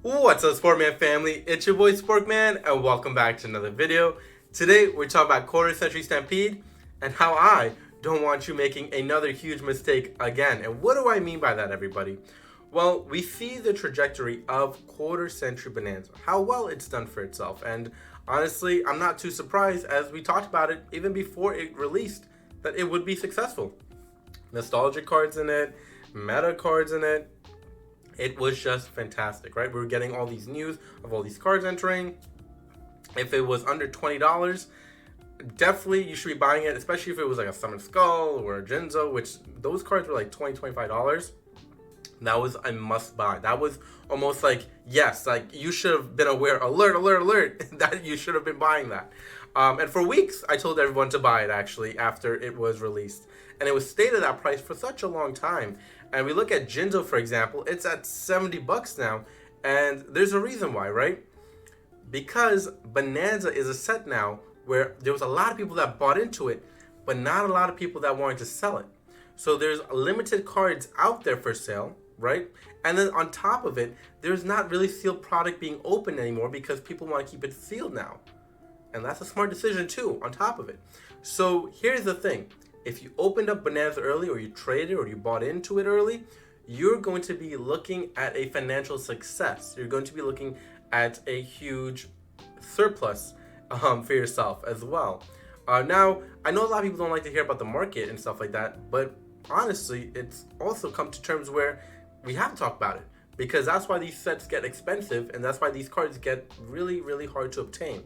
What's up, Sportman family? It's your boy Sportman, and welcome back to another video. Today, we're talking about quarter century Stampede and how I don't want you making another huge mistake again. And what do I mean by that, everybody? Well, we see the trajectory of quarter century Bonanza, how well it's done for itself. And honestly, I'm not too surprised, as we talked about it even before it released, that it would be successful. Nostalgia cards in it, meta cards in it. It was just fantastic, right? We were getting all these news of all these cards entering. If it was under $20, definitely you should be buying it, especially if it was like a Summon Skull or a Jinzo, which those cards were like $20, $25. That was a must buy. That was almost like, yes, like you should have been aware, alert, that you should have been buying that. And for weeks, I told everyone to buy it actually after it was released. And it was stayed at that price for such a long time. And we look at Jinzo, for example, it's at $70 now. And there's a reason why, right? Because Bonanza is a set now where there was a lot of people that bought into it, but not a lot of people that wanted to sell it. So there's limited cards out there for sale, right? And then on top of it, there's not really sealed product being opened anymore because people want to keep it sealed now. And that's a smart decision too, on top of it. So here's the thing. If you opened up Bonanza early, or you traded, or you bought into it early, you're going to be looking at a financial success. You're going to be looking at a huge surplus for yourself as well. Now, I know a lot of people don't like to hear about the market and stuff like that, but honestly, it's also come to terms where we have to talk about it, because that's why these sets get expensive, and that's why these cards get really, really hard to obtain.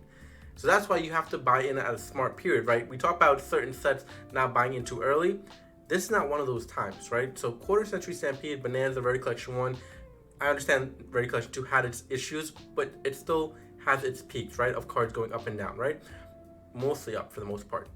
So that's why you have to buy in at a smart period, right? We talk about certain sets not buying in too early. This is not one of those times, right? So quarter century Stampede, Bonanza, Rarity Collection 1, I understand Rarity Collection 2 had its issues, but it still has its peaks, right? Of cards going up and down, right? Mostly up for the most part.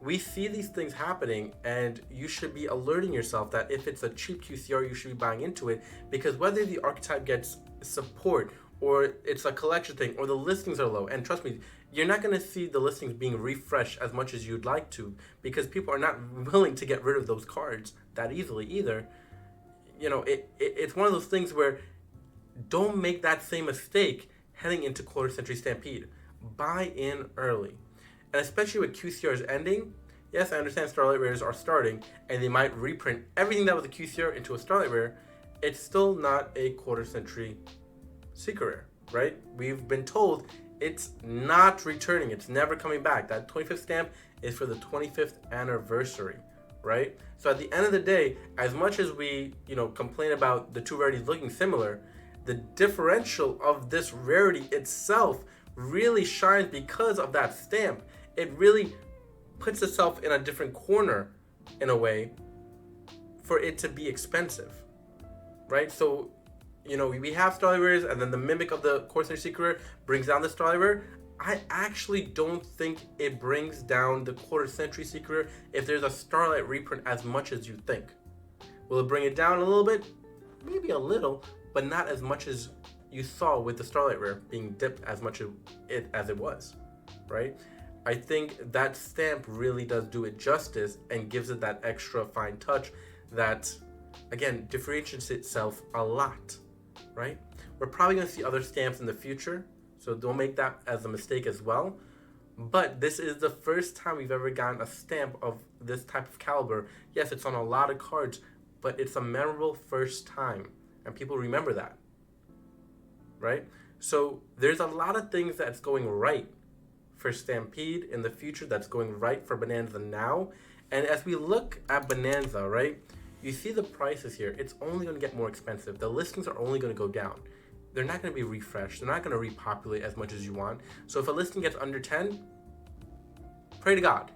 We see these things happening, and you should be alerting yourself that if it's a cheap QCR, you should be buying into it, because whether the archetype gets support or it's a collection thing, or the listings are low, and trust me, you're not going to see the listings being refreshed as much as you'd like to, because people are not willing to get rid of those cards that easily either. You know, it's one of those things where don't make that same mistake heading into quarter century Stampede. Buy in early. And especially with QCRs ending, yes, I understand Starlight Rares are starting, and they might reprint everything that was a QCR into a Starlight Rare. It's still not a quarter century Secret Rare, right? We've been told it's not returning. It's never coming back. That 25th stamp is for the 25th anniversary, right? So at the end of the day, as much as we, complain about the two rarities looking similar, the differential of this rarity itself really shines because of that stamp. It really puts itself in a different corner, in a way, for it to be expensive, right? So, we have Starlight Rares, and then the mimic of the Quarter Century Secret Rare brings down the Starlight Rare. I actually don't think it brings down the Quarter Century Secret Rare if there's a Starlight reprint as much as you think. Will it bring it down a little bit? Maybe a little, but not as much as you saw with the Starlight Rare being dipped as much as it was, right? I think that stamp really does do it justice and gives it that extra fine touch that, again, differentiates itself a lot, right? We're probably going to see other stamps in the future, so don't make that as a mistake as well. But this is the first time we've ever gotten a stamp of this type of caliber. Yes, it's on a lot of cards, but it's a memorable first time, and people remember that, right? So there's a lot of things that's going right for Stampede in the future, that's going right for Bonanza now. And as we look at Bonanza, right, you see the prices here. It's only going to get more expensive. The listings are only going to go down. They're not going to be refreshed. They're not going to repopulate as much as you want. So if a listing gets under 10, pray to God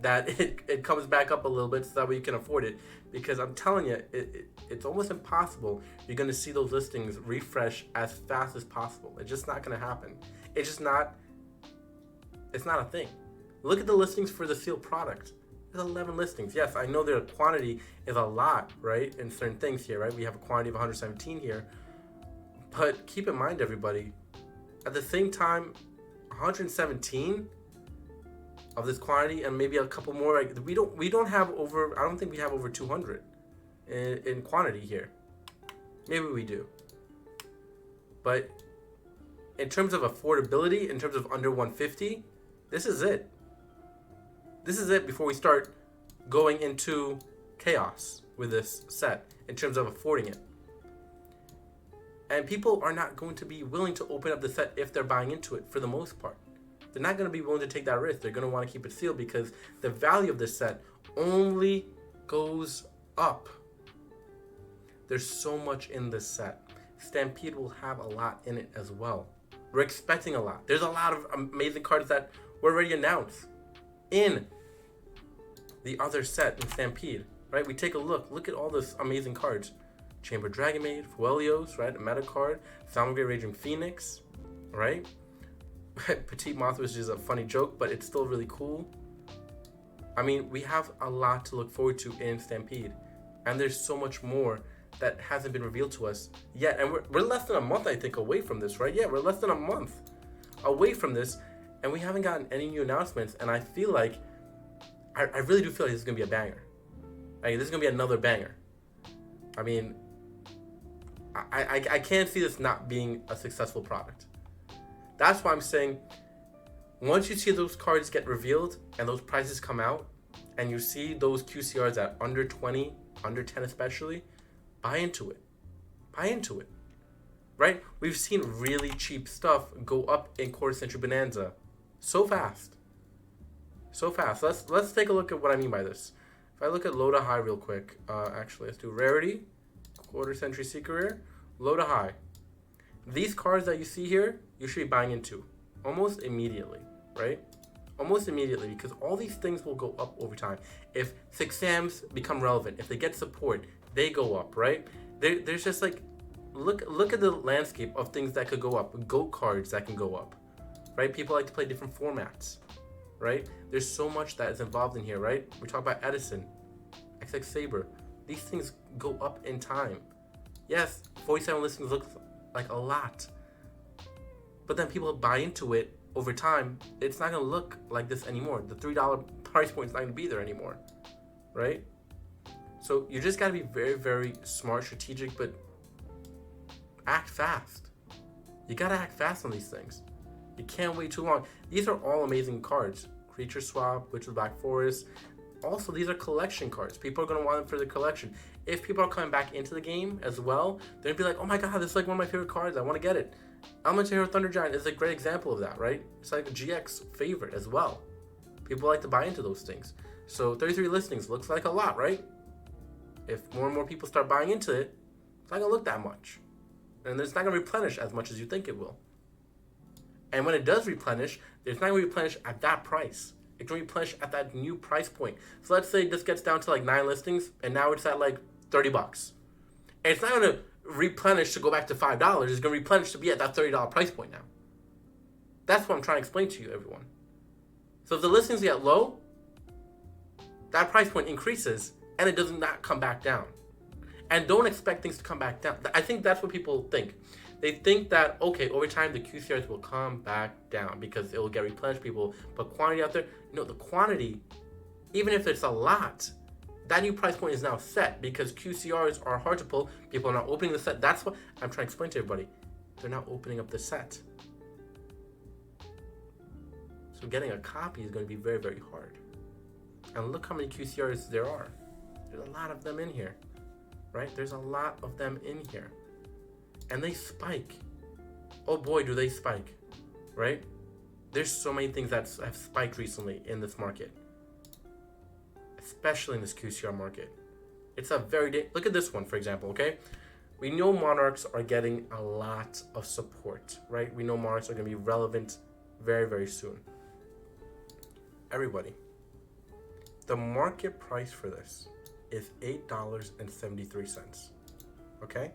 that it comes back up a little bit so that way you can afford it. Because I'm telling you, it's almost impossible. You're going to see those listings refresh as fast as possible. It's just not going to happen. It's not a thing. Look at the listings for the sealed product. There's 11 listings. Yes, I know their quantity is a lot, right, in certain things here, right? We have a quantity of 117 here. But keep in mind, everybody, at the same time, 117 of this quantity and maybe a couple more, like, we don't have over, I don't think we have over 200 in quantity here. Maybe we do. But in terms of affordability, in terms of under 150, this is it. This is it before we start going into chaos with this set in terms of affording it. And people are not going to be willing to open up the set if they're buying into it for the most part. They're not going to be willing to take that risk. They're going to want to keep it sealed because the value of this set only goes up. There's so much in this set. Stampede will have a lot in it as well. We're expecting a lot. There's a lot of amazing cards that were already announced in the other set in Stampede, right? We take a look. Look at all those amazing cards. Chamber Dragon Maid, Fuelios, right? A meta card. Salamangreat Raging Phoenix, right? Petite Moth, which is a funny joke, but it's still really cool. I mean, we have a lot to look forward to in Stampede. And there's so much more that hasn't been revealed to us yet. And we're less than a month, I think, away from this, right? Yeah, we're less than a month away from this. And we haven't gotten any new announcements. And I feel like, I really do feel like this is going to be a banger. Like, this is going to be another banger. I mean, I can't see this not being a successful product. That's why I'm saying, once you see those cards get revealed and those prices come out, and you see those QCRs at under 20, under 10 especially, buy into it. Buy into it. Right? We've seen really cheap stuff go up in Quarter Century Bonanza so fast. So fast. Let's take a look at what I mean by this. If I look at low to high real quick, actually, let's do rarity, Quarter Century Secret Rare, low to high. These cards that you see here, you should be buying into almost immediately, right? Almost immediately, because all these things will go up over time. If 6 Sams become relevant, if they get support, they go up, right? There's just like, look at the landscape of things that could go up. GOAT cards that can go up, right? People like to play different formats, right? There's so much that is involved in here, right? We talk about Edison, XX Saber. These things go up in time. Yes, 47 listings looks like a lot, but then people buy into it over time. It's not going to look like this anymore. The $3 price point is not going to be there anymore, right? So you just got to be very, very smart, strategic, but act fast. You got to act fast on these things. You can't wait too long. These are all amazing cards. Creature Swap, Witch of the Black Forest. Also, these are collection cards. People are going to want them for the collection. If people are coming back into the game as well, they're going to be like, oh my god, this is like one of my favorite cards. I want to get it. Elemental Hero Thunder Giant is a great example of that, right? It's like a GX favorite as well. People like to buy into those things. So 33 listings looks like a lot, right? If more and more people start buying into it, it's not going to look that much. And it's not going to replenish as much as you think it will. And when it does replenish, it's not going to replenish at that price. It's going to replenish at that new price point. So let's say this gets down to like 9 listings, and now it's at like $30. And it's not going to replenish to go back to $5. It's going to replenish to be at that $30 price point now. That's what I'm trying to explain to you, everyone. So if the listings get low, that price point increases, and it does not come back down. And don't expect things to come back down. I think that's what people think. They think that, okay, over time the QCRs will come back down because it will get replenished. People put quantity out there. No, the quantity, even if it's a lot, that new price point is now set because QCRs are hard to pull. People are not opening the set. That's what I'm trying to explain to everybody. They're not opening up the set. So getting a copy is going to be very, very hard. And look how many QCRs there are. There's a lot of them in here, right? There's a lot of them in here. And they spike. Oh boy, do they spike, right? There's so many things that have spiked recently in this market, especially in this QCR market. It's a very, look at this one, for example, okay? We know Monarchs are getting a lot of support, right? We know Monarchs are going to be relevant very, very soon. Everybody, the market price for this is $8.73, okay?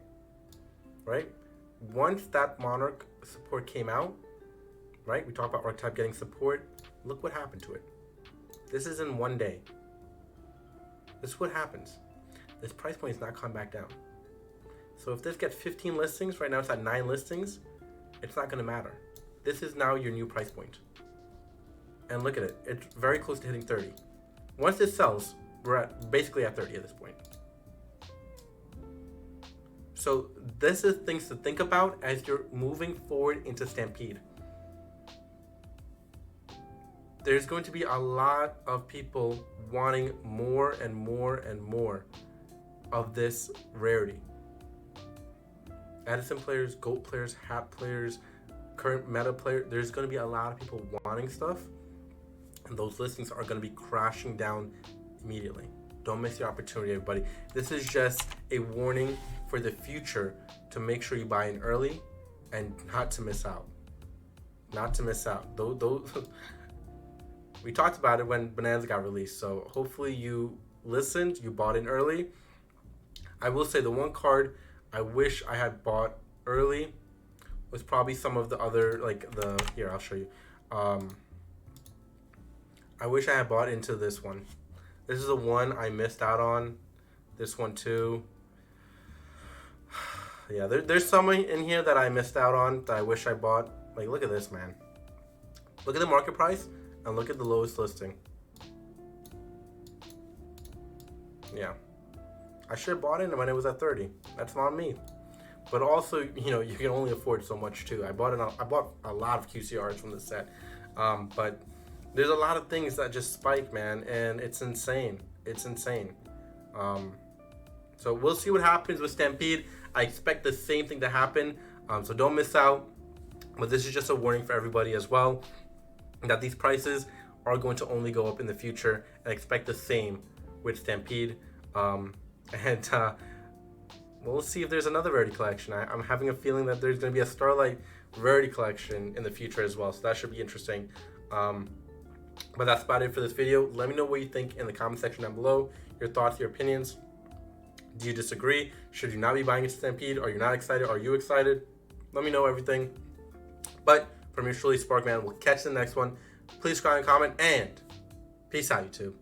Right? Once that Monarch support came out, right? We talked about Archetype getting support. Look what happened to it. This is in one day. This is what happens. This price point is not coming back down. So if this gets 15 listings, right now it's at 9 listings, it's not going to matter. This is now your new price point. And look at it. It's very close to hitting 30. Once this sells, we're basically at 30 at this point. So this is things to think about as you're moving forward into Stampede. There's going to be a lot of people wanting more and more and more of this rarity. Edison players, GOAT players, hat players, current meta player, there's going to be a lot of people wanting stuff, and those listings are going to be crashing down immediately. Don't miss your opportunity, everybody. This is just a warning for the future to make sure you buy in early and not to miss out. Not to miss out. Those we talked about it when Bonanza got released, so hopefully you listened, you bought in early. I will say the one card I wish I had bought early was probably some of the other, like the, here, I'll show you. I wish I had bought into this one. This is the one I missed out on. This one too. Yeah, there's some in here that I missed out on that I wish I bought. Like, look at this, man. Look at the market price and look at the lowest listing. Yeah. I should have bought it when it was at 30. That's on me. But also, you know, you can only afford so much too. I bought a lot of QCRs from the set. But there's a lot of things that just spike, man, and it's insane. It's insane. So we'll see what happens with Stampede. I expect the same thing to happen. So don't miss out. But this is just a warning for everybody as well, that these prices are going to only go up in the future, and expect the same with Stampede. We'll see if there's another rarity collection. I'm having a feeling that there's going to be a Starlight rarity collection in the future as well, so that should be interesting. But that's about it for this video. Let me know what you think in the comment section down below. Your thoughts, your opinions. Do you disagree? Should you not be buying into Stampede? Are you not excited? Are you excited? Let me know everything. But from your truly Sparkman, we'll catch you in the next one. Please subscribe and comment, and peace out, YouTube.